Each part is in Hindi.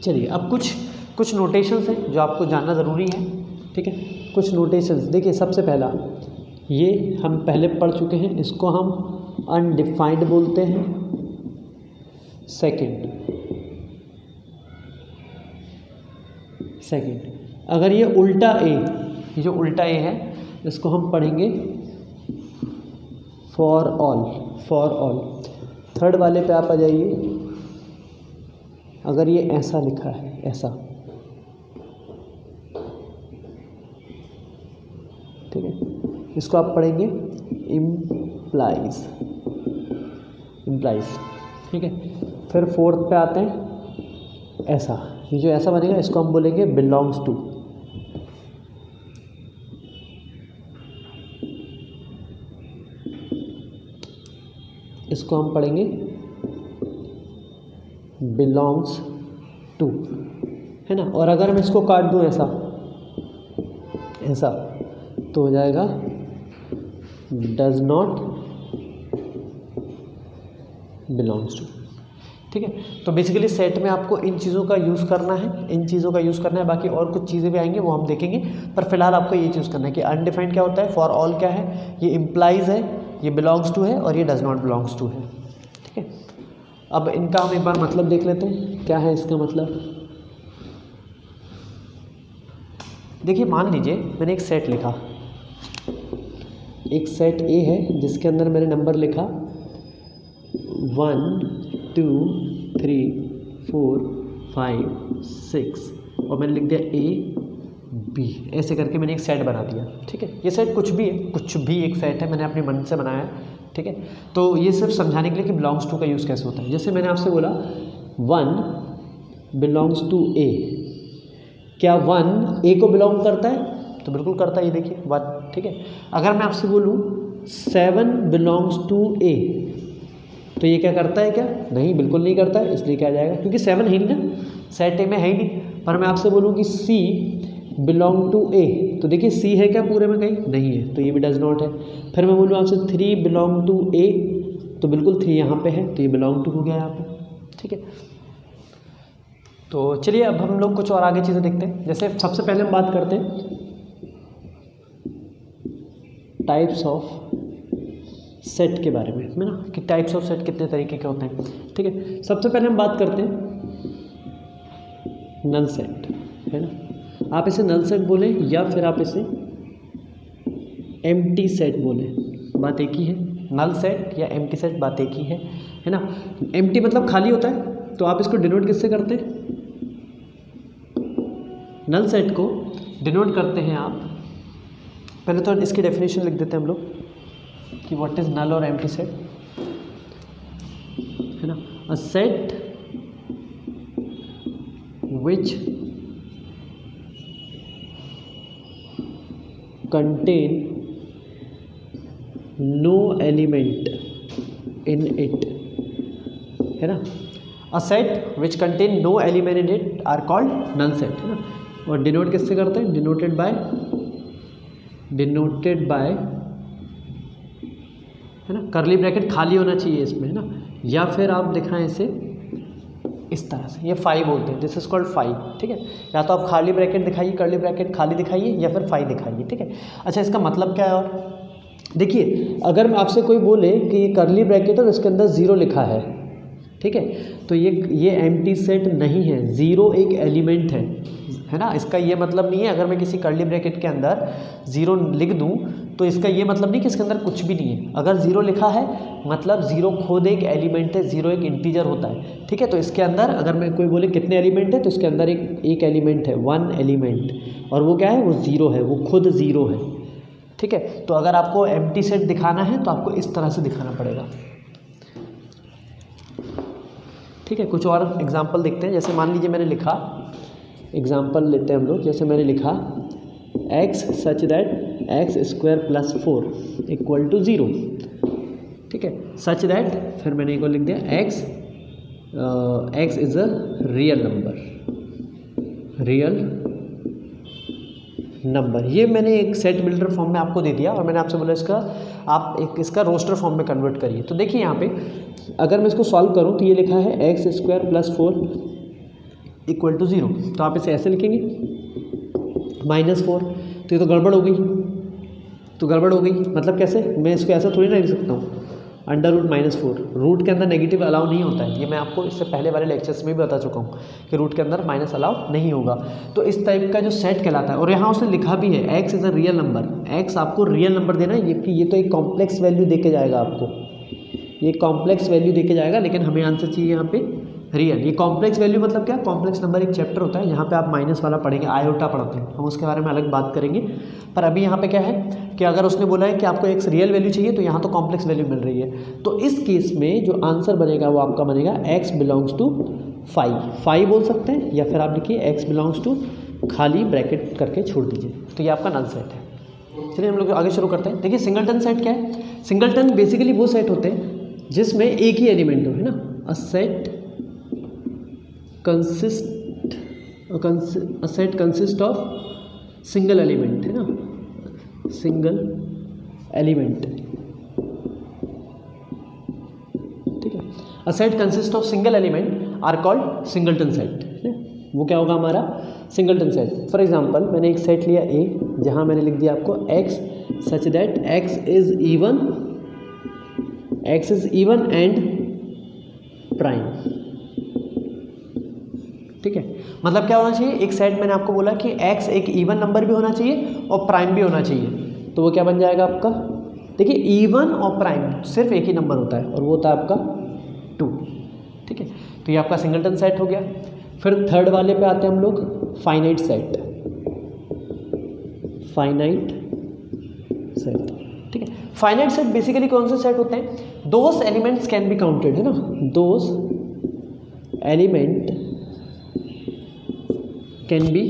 चलिए अब कुछ नोटेशंस हैं जो आपको जानना ज़रूरी है, ठीक है। कुछ नोटेशंस देखिए, सबसे पहला ये हम पहले पढ़ चुके हैं, इसको हम अनडिफाइंड बोलते हैं। सेकंड अगर ये उल्टा ए, ये जो उल्टा ए है इसको हम पढ़ेंगे फॉर ऑल। थर्ड वाले पे आप आ जाइए, अगर ये ऐसा लिखा है, ऐसा, ठीक है, इसको आप पढ़ेंगे इम्प्लाइज, ठीक है। फिर फोर्थ पे आते हैं ऐसा, ये जो ऐसा बनेगा इसको हम बोलेंगे बिलोंग्स टू। इसको हम पढ़ेंगे बिलोंग्स टू, है ना। और अगर मैं इसको काट दूं ऐसा तो हो जाएगा डज नॉट बिलोंग्स टू, ठीक है। तो बेसिकली सेट में आपको इन चीज़ों का यूज़ करना है, बाकी और कुछ चीज़ें भी आएंगी वो हम देखेंगे, पर फिलहाल आपको ये चूज़ करना है कि अनडिफाइंड क्या होता है, फॉर ऑल क्या है, ये इम्प्लाइज है, ये बिलोंग्स टू है और ये डज नॉट बिलोंग्स टू है, ठीक है। अब इनका हम एक बार मतलब देख लेते हैं, क्या है इसका मतलब। देखिए मान लीजिए मैंने एक सेट लिखा, एक सेट ए है जिसके अंदर मैंने नंबर लिखा 1 2 3 4 5 6 और मैंने लिख दिया A B, ऐसे करके मैंने एक सेट बना दिया, ठीक है। ये सेट कुछ भी एक सेट है, मैंने अपने मन से बनाया है, ठीक है। तो ये सिर्फ समझाने के लिए कि बिलोंग्स टू का यूज़ कैसे होता है। जैसे मैंने आपसे बोला 1 बिलोंग्स टू A, क्या 1 A को बिलोंग करता है? तो बिल्कुल करता है, ये देखिए 1, ठीक है। अगर मैं आपसे बोलूँ 7 बिलोंग्स टू A, तो ये क्या करता है क्या? नहीं, बिल्कुल नहीं करता है, इसलिए क्या आ जाएगा, क्योंकि 7 है नहीं ना, सेट ए में है ही नहीं। पर मैं आपसे बोलूँ कि C बिलोंग टू A, तो देखिए C है क्या पूरे में? कहीं नहीं है, तो ये भी डज नॉट है। फिर मैं बोलूँ आपसे 3 बिलोंग टू A, तो बिल्कुल 3 यहाँ पे है, तो ये बिलोंग टू हो गया यहाँ पे, ठीक है। तो चलिए अब हम लोग कुछ और आगे चीज़ें देखते हैं। जैसे सबसे पहले हम बात करते हैं टाइप्स ऑफ सेट के बारे में, है ना, कि टाइप्स ऑफ सेट कितने तरीके के होते हैं, ठीक है। सबसे पहले हम बात करते हैं नल सेट, है ना। आप इसे नल सेट बोलें या फिर आप इसे एम्प्टी सेट बोलें, बात एक ही है। नल सेट या एम्प्टी सेट बात एक ही है ना। एम्प्टी मतलब खाली होता है, तो आप इसको डिनोट किससे करते हैं? नल सेट को डिनोट करते हैं आप, पहले तो इसकी डेफिनेशन लिख देते हैं हम लोग कि व्हाट इज नल और एम्प्टी सेट, है ना। A set which contain no element in it, है ना। A set which contain no element in it are called null set, है ना। और डिनोट किससे करते हैं? डिनोटेड बाय, है ना, करली ब्रैकेट खाली होना चाहिए इसमें, है ना, या फिर आप दिखाएं इसे इस तरह से, ये फाई बोलते हैं, दिस इज कॉल्ड फाई, ठीक है। या तो आप खाली ब्रैकेट दिखाइए, करली ब्रैकेट खाली दिखाइए, या फिर फाई दिखाइए, ठीक है। अच्छा, इसका मतलब क्या है? और देखिए अगर मैं आपसे कोई बोले कि ये करली ब्रैकेट और इसके अंदर 0 लिखा है, ठीक है, तो ये एम्प्टी सेट नहीं है, 0 एक एलिमेंट है ना। इसका ये मतलब नहीं है अगर मैं किसी कर्ली ब्रैकेट के अंदर 0 लिख दूं तो इसका ये मतलब नहीं कि इसके अंदर कुछ भी नहीं है। अगर 0 लिखा है मतलब 0 खुद एक एलिमेंट है, 0 एक इंटीजर होता है, ठीक है। तो इसके अंदर अगर मैं कोई बोले कितने एलिमेंट है, तो इसके अंदर एक एलिमेंट है, 1 एलिमेंट, और वो क्या है? वो 0 है, वो खुद 0 है, ठीक है। तो अगर आपको एम्प्टी सेट दिखाना है तो आपको इस तरह से दिखाना पड़ेगा, ठीक है। कुछ और एग्जाम्पल देखते हैं। जैसे मान लीजिए मैंने लिखा, एग्जाम्पल लेते हैं हम लोग, जैसे मैंने लिखा x such that x square plus 4 equal to 0, ठीक है, सच दैट, फिर मैंने एक और लिख दिया x is a real number. ये मैंने एक सेट बिल्डर फॉर्म में आपको दे दिया और मैंने आपसे बोला आप इसका रोस्टर फॉर्म में कन्वर्ट करिए। तो देखिए यहाँ पे अगर मैं इसको सॉल्व करूँ तो ये लिखा है x square plus 4 equal to 0। तो आप इसे ऐसे लिखेंगे -4, तो ये तो गड़बड़ हो गई, मतलब कैसे, मैं इसको ऐसा थोड़ी ना लिख सकता हूँ, √-4, रूट के अंदर नेगेटिव अलाउ नहीं होता है, ये मैं आपको इससे पहले वाले लेक्चर्स में भी बता चुका हूँ कि रूट के अंदर माइनस अलाउ नहीं होगा। तो इस टाइप का जो सेट कहलाता है, और यहाँ उसने लिखा भी है x is a real number, x आपको रियल नंबर देना है, ये तो एक कॉम्प्लेक्स वैल्यू दे के जाएगा आपको, ये कॉम्प्लेक्स वैल्यू दे के जाएगा, लेकिन हमें आंसर चाहिए यहाँ पे रियल। ये कॉम्प्लेक्स वैल्यू मतलब क्या, कॉम्प्लेक्स नंबर एक चैप्टर होता है, यहाँ पे आप माइनस वाला पढ़ेंगे, आयोटा पढ़ते हैं हम, उसके बारे में अलग बात करेंगे। पर अभी यहाँ पे क्या है कि अगर उसने बोला है कि आपको एक रियल वैल्यू चाहिए, तो यहाँ तो कॉम्प्लेक्स वैल्यू मिल रही है, तो इस केस में जो आंसर बनेगा वो आपका बनेगा x बिलोंग्स टू 5 बोल सकते हैं, या फिर आप लिखिए x बिलोंग्स टू खाली ब्रैकेट करके छोड़ दीजिए, तो ये आपका नल सेट है। चलिए हम लोग आगे शुरू करते हैं। देखिए सिंगलटन सेट क्या है, सिंगलटन बेसिकली वो सेट होते हैं जिसमें एक ही एलिमेंट हो, है ना, a set consist of single element, है ना, सिंगल एलिमेंट, ठीक है। A set consist of single element are called singleton set, वो क्या होगा हमारा सिंगलटन सेट। फॉर एग्जांपल मैंने एक सेट लिया A, जहां मैंने लिख दिया आपको x such that x is even and prime, ठीक है। मतलब क्या होना चाहिए, एक सेट मैंने आपको बोला कि x एक इवन नंबर भी होना चाहिए और प्राइम भी होना चाहिए, तो वो क्या बन जाएगा आपका, देखिए इवन और प्राइम सिर्फ एक ही नंबर होता है और वो होता है आपका 2, ठीक है। तो ये आपका सिंगलटन सेट हो गया। फिर थर्ड वाले पे आते हैं हम लोग, फाइनाइट सेट, ठीक है। फाइनाइट सेट बेसिकली कौन से सेट होते हैं, those elements can be counted, है ना, those element can be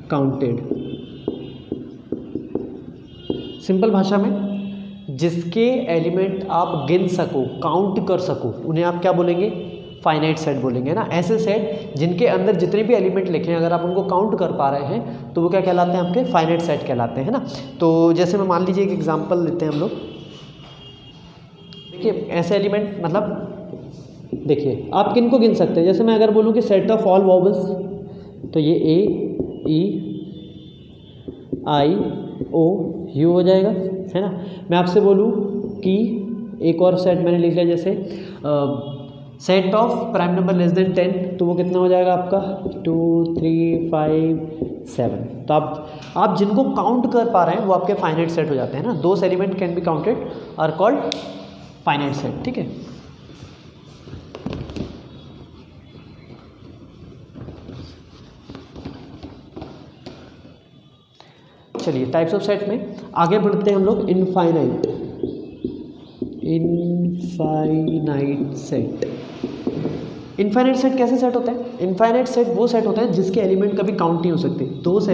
counted. Simple भाषा में जिसके एलिमेंट आप गिन सको, काउंट कर सको, उन्हें आप क्या बोलेंगे, फाइनाइट सेट बोलेंगे ना। ऐसे सेट जिनके अंदर जितने भी एलिमेंट लिखे हैं अगर आप उनको काउंट कर पा रहे हैं तो वो क्या कहलाते हैं, आपके फाइनाइट सेट कहलाते हैं ना। तो जैसे मैं मान लीजिए एक एग्जांपल लेते हैं हम लोग, देखिए ऐसे एलिमेंट, मतलब देखिए आप किन को गिन सकते हैं, जैसे मैं अगर बोलूँ कि सेट ऑफ ऑल वॉवल्स, तो ये A E I O U हो जाएगा, है ना। मैं आपसे बोलूँ कि एक और सेट मैंने लिख लिया, जैसे set of prime number less than 10, तो वो कितना हो जाएगा आपका 2 3 5 7। तो आप जिनको काउंट कर पा रहे हैं वो आपके फाइनाइट सेट हो जाते हैं ना। Those element can be counted are called finite set, ठीक है। चलिए टाइप्स ऑफ सेट में आगे बढ़ते हैं हम लोग। Infinite set. इनफाइनाइट सेट कैसे सेट होता है, इनफाइनाइट सेट वो सेट होता है जिसके एलिमेंट कभी काउंट नहीं हो सकते। Those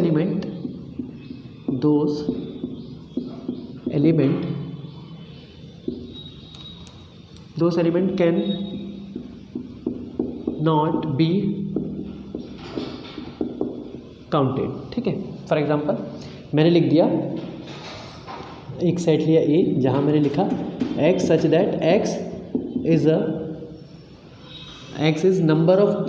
element can not be counted, ठीक है। फॉर एग्जांपल मैंने लिख दिया, एक सेट लिया A जहाँ मैंने लिखा x such that x is number of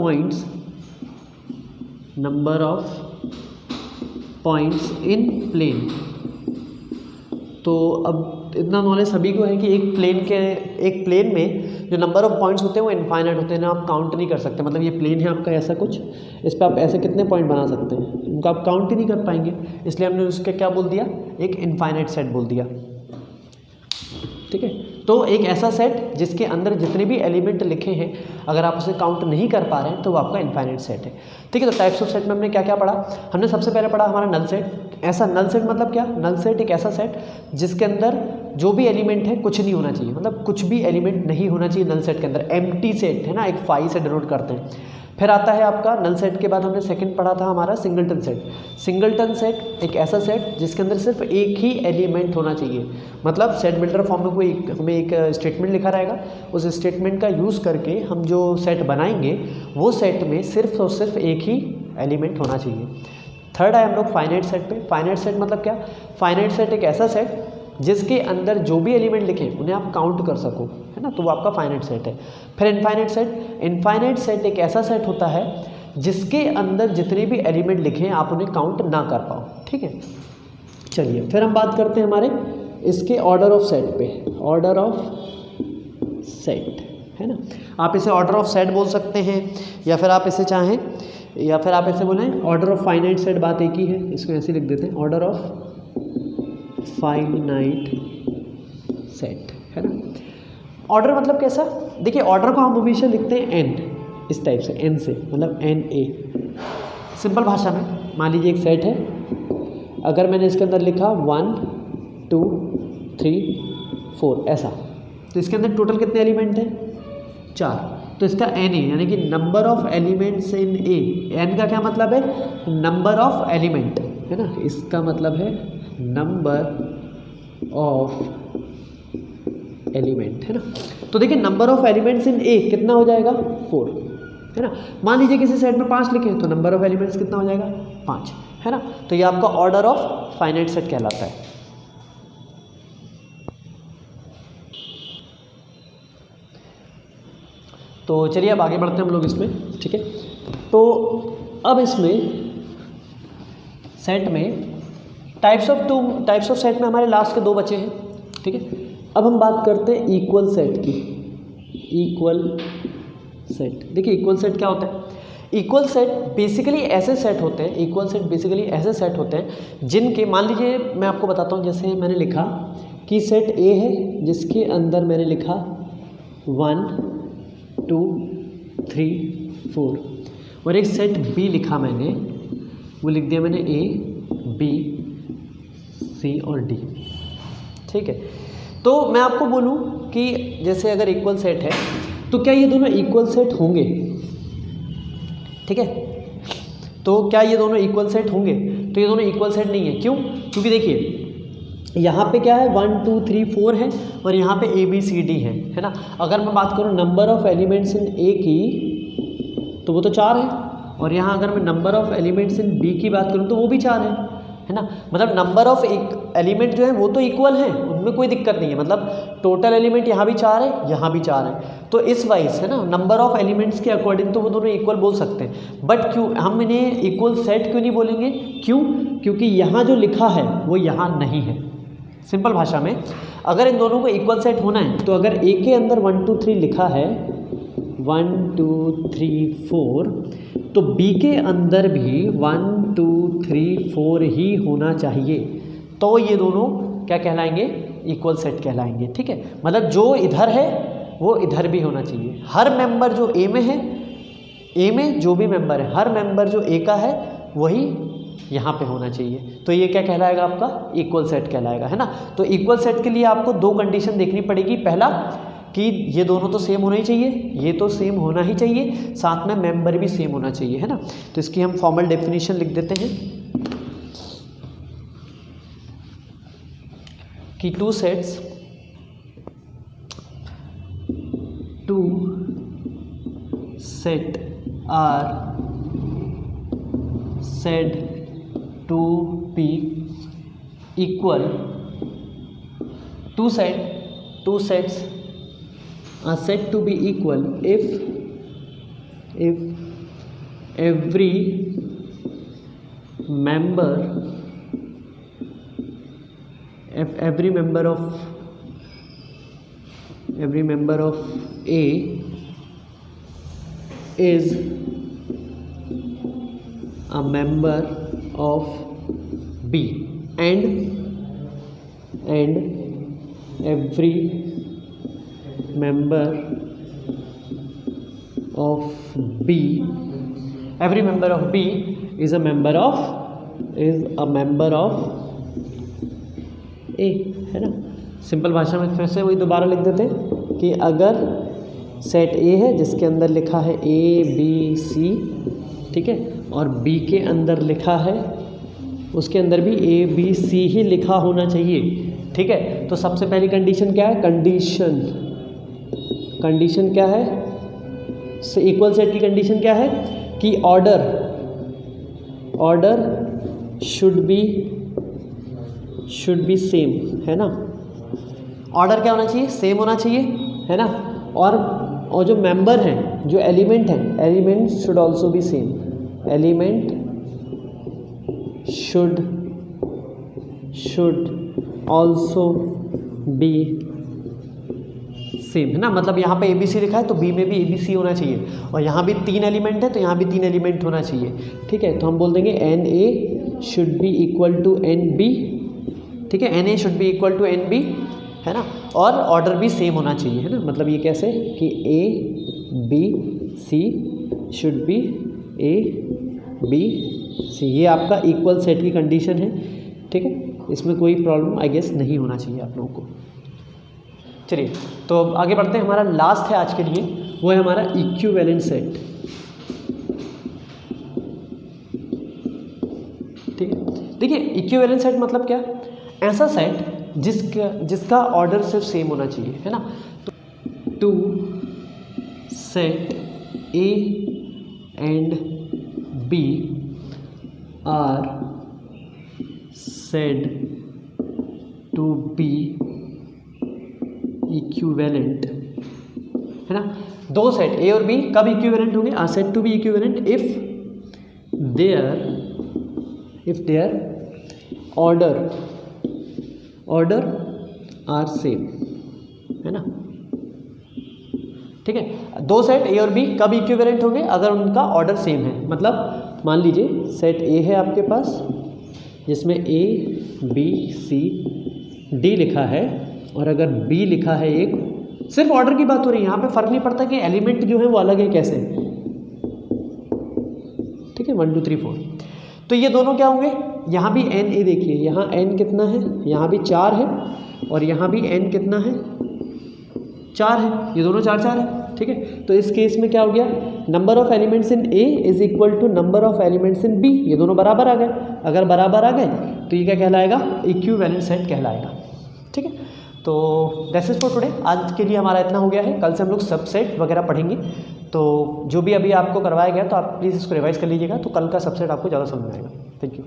points in plane. तो अब इतना नॉलेज सभी को है कि एक प्लेन में जो नंबर ऑफ पॉइंट्स होते हैं वो इनफाइनाइट होते हैं ना, आप काउंट नहीं कर सकते। मतलब ये प्लेन है आपका ऐसा कुछ, इस पर आप ऐसे कितने पॉइंट बना सकते हैं, उनको आप काउंट ही नहीं कर पाएंगे, इसलिए हमने उसके क्या बोल दिया, एक इनफाइनाइट सेट बोल दिया, ठीक है। तो एक ऐसा सेट जिसके अंदर जितने भी एलिमेंट लिखे हैं अगर आप उसे काउंट नहीं कर पा रहे हैं तो वो आपका इनफाइनाइट सेट है, ठीक है। तो टाइप्स ऑफ सेट में हमने क्या क्या पढ़ा, हमने सबसे पहले पढ़ा हमारा नल सेट। ऐसा नल सेट मतलब क्या, नल सेट एक ऐसा सेट जिसके अंदर जो भी एलिमेंट है कुछ नहीं होना चाहिए, मतलब कुछ भी एलिमेंट नहीं होना चाहिए नल सेट के अंदर, एम्प्टी सेट है ना, एक फाई से डिनोट करते हैं। फिर आता है आपका नल सेट के बाद हमने सेकंड पढ़ा था हमारा सिंगलटन सेट। सिंगलटन सेट एक ऐसा सेट जिसके अंदर सिर्फ एक ही एलिमेंट होना चाहिए, मतलब सेट बिल्डर फॉर्म में कोई हमें एक स्टेटमेंट लिखा रहेगा, उस स्टेटमेंट का यूज़ करके हम जो सेट बनाएंगे वो सेट में सिर्फ और सिर्फ एक ही एलिमेंट होना चाहिए। थर्ड आए हम लोग फाइनाइट सेट पे। फाइनाइट सेट मतलब क्या, फाइनाइट सेट एक ऐसा सेट जिसके अंदर जो भी एलिमेंट लिखे उन्हें आप काउंट कर सको, है ना, तो वो आपका फाइनाइट सेट है। फिर इनफाइनाइट सेट। इनफाइनाइट सेट एक ऐसा सेट होता है जिसके अंदर जितने भी एलिमेंट लिखे हैं आप उन्हें काउंट ना कर पाओ, ठीक है। चलिए फिर हम बात करते हैं हमारे इसके ऑर्डर ऑफ सेट पे, ऑर्डर ऑफ सेट है ना। आप इसे ऑर्डर ऑफ सेट बोल सकते हैं, या फिर आप इसे चाहें, या फिर आप ऐसे बोलें ऑर्डर ऑफ फाइनाइट सेट, बात एक ही है, इसको ऐसे लिख देते हैं ऑर्डर ऑफ फाइनाइट सेट है ना। ऑर्डर मतलब कैसा, देखिए ऑर्डर को हम हमेशा लिखते हैं एन, इस टाइप से, एन से मतलब एन ए। सिंपल भाषा में मान लीजिए एक सेट है, अगर मैंने इसके अंदर लिखा 1 2 3 4 ऐसा, तो इसके अंदर टोटल कितने एलिमेंट हैं, 4, तो इसका एन ए यानी कि number of elements in A. N का क्या मतलब है, नंबर ऑफ एलिमेंट है ना, इसका मतलब है नंबर ऑफ एलिमेंट है ना। तो देखिए नंबर ऑफ एलिमेंट्स इन ए कितना हो जाएगा, 4 है ना। मान लीजिए किसी सेट में 5 लिखे तो नंबर ऑफ एलिमेंट्स कितना हो जाएगा, 5 है ना। तो ये आपका ऑर्डर ऑफ फाइनाइट सेट कहलाता है। तो चलिए अब आगे बढ़ते हैं हम लोग इसमें, ठीक है। तो अब इसमें सेट में टाइप्स ऑफ सेट में हमारे लास्ट के 2 बचे हैं, ठीक है। अब हम बात करते हैं इक्वल सेट की। इक्वल सेट, देखिए इक्वल सेट क्या होता है, इक्वल सेट बेसिकली ऐसे सेट होते हैं, इक्वल सेट बेसिकली ऐसे सेट होते हैं जिनके, मान लीजिए मैं आपको बताता हूँ, जैसे मैंने लिखा कि सेट ए है जिसके अंदर मैंने लिखा 1 2 3 4, और एक सेट बी लिखा मैंने, वो लिख दिया मैंने ए बी सी और डी, ठीक है। तो मैं आपको बोलूँ कि जैसे अगर इक्वल सेट है तो क्या ये दोनों इक्वल सेट होंगे, ठीक है। तो क्या ये दोनों इक्वल सेट होंगे, तो ये दोनों इक्वल सेट नहीं है, क्यों, क्योंकि देखिए यहाँ पे क्या है 1 2 3 4 है और यहाँ पे ए बी सी डी है ना। अगर मैं बात करूँ नंबर ऑफ एलिमेंट्स इन ए की तो वो तो 4 है, और यहाँ अगर मैं number of elements in B की बात करूँ तो वो भी 4 है ना। मतलब नंबर ऑफ एलिमेंट जो है वो तो इक्वल है, उनमें कोई दिक्कत नहीं है, मतलब टोटल एलिमेंट यहाँ भी 4 है यहाँ भी 4 है, तो इस वाइज है ना नंबर ऑफ एलिमेंट्स के अकॉर्डिंग तो वो दोनों इक्वल बोल सकते हैं। बट क्यों हम इन्हें इक्वल सेट क्यों नहीं बोलेंगे, क्यों, क्योंकि यहाँ जो लिखा है वो यहाँ नहीं है। सिंपल भाषा में अगर इन दोनों को इक्वल सेट होना है तो अगर ए के अंदर 1 2 3 लिखा है 1 2 3 4, तो बी के अंदर भी 1 2 3 4 ही होना चाहिए, तो ये दोनों क्या कहलाएंगे, इक्वल सेट कहलाएंगे, ठीक है। मतलब जो इधर है वो इधर भी होना चाहिए, हर मेंबर जो ए में है, ए में जो भी मेंबर है, हर मेंबर जो ए का है वही यहाँ पे होना चाहिए, तो ये क्या कहलाएगा, आपका इक्वल सेट कहलाएगा, है ना। तो इक्वल सेट के लिए आपको 2 कंडीशन देखनी पड़ेगी, पहला कि ये दोनों तो सेम होना ही चाहिए, ये तो सेम होना ही चाहिए, साथ में मेंबर भी सेम होना चाहिए, है ना। तो इसकी हम फॉर्मल डेफिनेशन लिख देते हैं कि 2 sets are said to be equal, two sets are said to be equal if every member of A is a member of B and every member of B is a member of A, है ना। सिंपल भाषा में फिर से वही दोबारा लिख देते हैं कि अगर सेट ए है जिसके अंदर लिखा है ए बी सी, ठीक है, और बी के अंदर लिखा है, उसके अंदर भी ए बी सी ही लिखा होना चाहिए, ठीक है। तो सबसे पहली कंडीशन क्या है, कंडीशन क्या है, इक्वल सेट की कंडीशन क्या है कि ऑर्डर शुड बी सेम, है ना। ऑर्डर क्या होना चाहिए, सेम होना चाहिए, है ना। और जो मेंबर हैं, जो एलिमेंट हैं, element should also be same, element should also be same, है ना। मतलब यहाँ पे ABC लिखा है तो B में भी ABC होना चाहिए, और यहाँ भी 3 एलिमेंट है तो यहाँ भी 3 एलिमेंट होना चाहिए, ठीक है। तो हम बोल देंगे NA should be equal to NB, ठीक है। NA should be equal to NB, है ना। और ऑर्डर भी सेम होना चाहिए, है ना। मतलब ये कैसे कि ABC शुड बी ABC, ये आपका इक्वल सेट की कंडीशन है, ठीक है। इसमें कोई प्रॉब्लम आई गेस नहीं होना चाहिए आप लोगों को। चलिए तो अब आगे बढ़ते हैं। हमारा लास्ट है आज के लिए, वो है हमारा इक्विवेलेंट सेट, ठीक है। देखिए इक्विवेलेंट सेट मतलब क्या, ऐसा सेट जिसका ऑर्डर सिर्फ सेम होना चाहिए, है ना। तो two set A and B are said to be equivalent, है ना। दो सेट A और B कब इक्विवेलेंट होंगे, are said to be equivalent if their order are same, है ना, ठीक है। दो सेट A और B कब इक्विवेलेंट होंगे, अगर उनका ऑर्डर सेम है। मतलब मान लीजिए सेट A है आपके पास जिसमें A B C D लिखा है, और अगर B लिखा है एक, सिर्फ ऑर्डर की बात हो रही है, यहाँ पे फर्क नहीं पड़ता कि एलिमेंट जो है वो अलग है कैसे, ठीक है। 1 2 3 4, तो ये दोनों क्या होंगे, यहाँ भी NA देखिए, यहाँ N कितना है, यहाँ भी 4 है, और यहाँ भी N कितना है, 4 है, ये दोनों 4 4 है, ठीक है। तो इस केस में क्या हो गया, number of elements in A is equal to number of elements in B, ये दोनों बराबर आ गए। अगर बराबर आ गए तो ये क्या कहलाएगा, इक्विवेलेंट सेट कहलाएगा, ठीक है। तो दैट्स इट फॉर टुडे, आज के लिए हमारा इतना हो गया है। कल से हम लोग सबसेट वगैरह पढ़ेंगे, तो जो भी अभी आपको करवाया गया तो आप प्लीज़ इसको रिवाइज कर लीजिएगा, तो कल का सबसेट आपको ज़्यादा समझ में आएगा। Thank you.